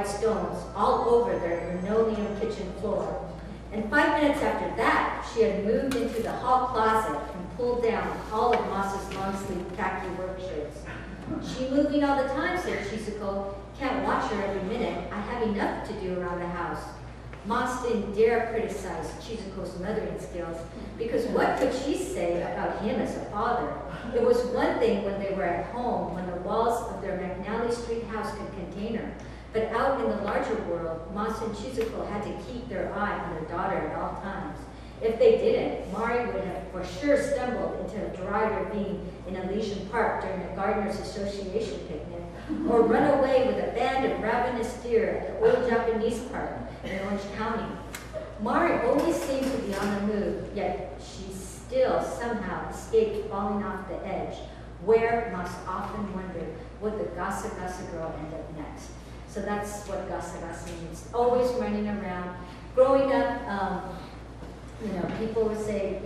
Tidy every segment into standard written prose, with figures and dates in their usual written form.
white stones all over their linoleum kitchen floor. And 5 minutes after that, she had moved into the hall closet and pulled down all of Moss's long-sleeve khaki work shirts. "She moving all the time," said Chizuko. "Can't watch her every minute. I have enough to do around the house." Moss didn't dare criticize Chizuko's mothering skills, because what could she say about him as a father? It was one thing when they were at home, when the walls of their McNally Street house could contain her. But out in the larger world, Moss and Chizuko had to keep their eye on their daughter at all times. If they didn't, Mari would have for sure stumbled into a dry ravine in Elysian Park during a Gardeners Association picnic, or run away with a band of ravenous deer at the old Japanese park in Orange County. Mari always seemed to be on the move, yet she still somehow escaped falling off the edge. Where, Moss often wondered, would the Gasa-Gasa Girl end up next? So that's what Gasa-Gasa means. Always running around. Growing up, people would say,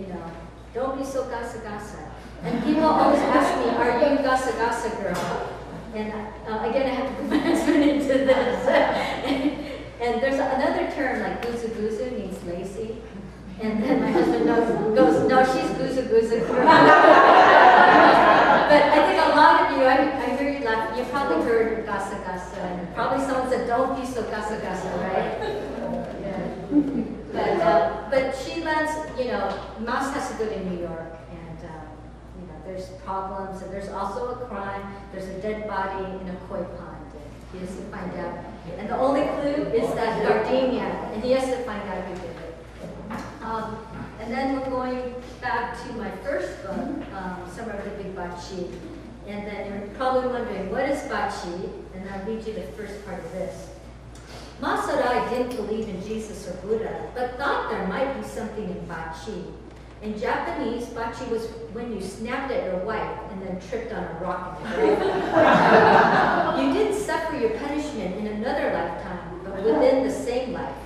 don't be so Gasa-Gasa. And people always ask me, are you Gasa-Gasa Girl? And again, I have to put my husband into this. And there's another term like guzu-guzu means lazy. And then my husband goes, no, she's guzu-guzu Girl. But I think a lot of you, I hear you laughing, you probably heard Gasa-Gasa, and probably someone said, don't be so Gasa-Gasa, right? Yeah. But she lands, Mouse has to go to New York, and there's problems, and there's also a crime. There's a dead body in a koi pond, and he has to find out. And the only clue is that gardenia, and he has to find out who did it. And then we're going back to my first book, Summer of the Big Bachi. And then you're probably wondering, what is Bachi? And I'll read you the first part of this. Mas Arai didn't believe in Jesus or Buddha, but thought there might be something in Bachi. In Japanese, Bachi was when you snapped at your wife and then tripped on a rock in the grave. You didn't suffer your punishment in another lifetime, but within the same life,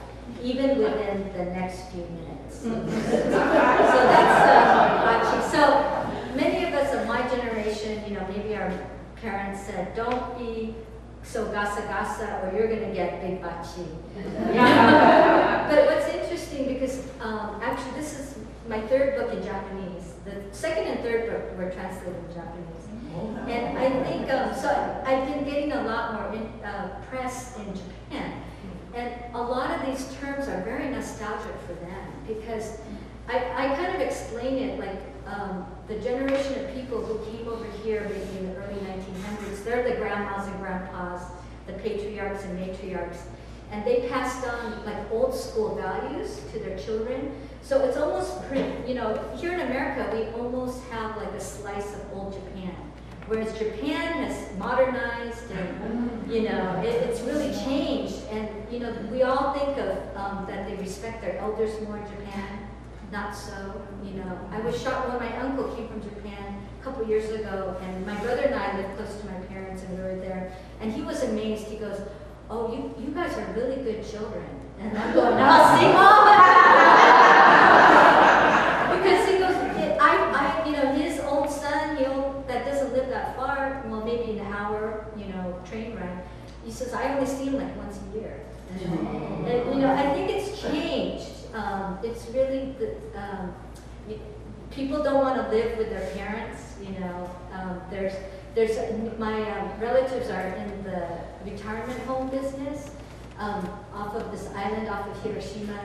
even within the next few minutes. So that's Bachi. So many of us of my generation, maybe our parents said, don't be so Gasa-Gasa or you're going to get Big Bachi. But what's interesting, because actually this is my third book in Japanese. The second and third book were translated in Japanese. And I think, so I've been getting a lot more press in Japan. And a lot of these terms are very nostalgic for them, because I kind of explain it like the generation of people who came over here maybe in the early 1900s, they're the grandmas and grandpas, the patriarchs and matriarchs, and they passed on like old school values to their children. So it's almost, here in America, we almost have like a slice of old Japan. Whereas Japan has modernized and, it's really changed. And, we all think of that they respect their elders more in Japan. Not so, I was shocked when my uncle came from Japan a couple years ago, and my brother and I lived close to my parents, and we were there. And he was amazed. He goes, "Oh, you guys are really good children." And I'm going, "I'll see Mom." Because he goes, his old son, that doesn't live that far, well, maybe an hour, train ride. He says, "I only see him like once a year." And, I think it's changed. It's really people don't want to live with their parents. My relatives are in the retirement home business off of this island off of Hiroshima,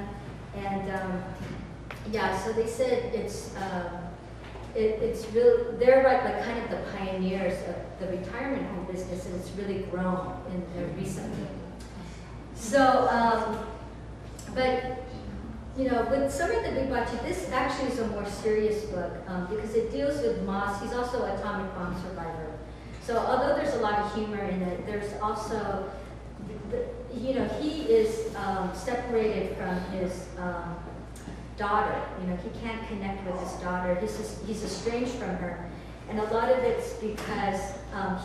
and so they said it's really, they're like kind of the pioneers of the retirement home business, and it's really grown recently. So, but with Summer of the Big Bachi, this actually is a more serious book because it deals with Moss. He's also an atomic bomb survivor. So although there's a lot of humor in it, there's also, he is separated from his daughter. He can't connect with his daughter. He's estranged from her. And a lot of it's because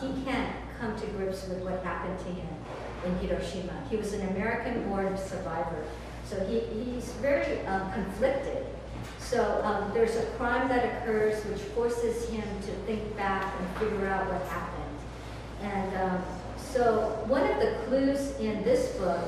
he can't come to grips with what happened to him in Hiroshima. He was an American-born survivor. So he's very conflicted. So there's a crime that occurs which forces him to think back and figure out what happened. And So one of the clues in this book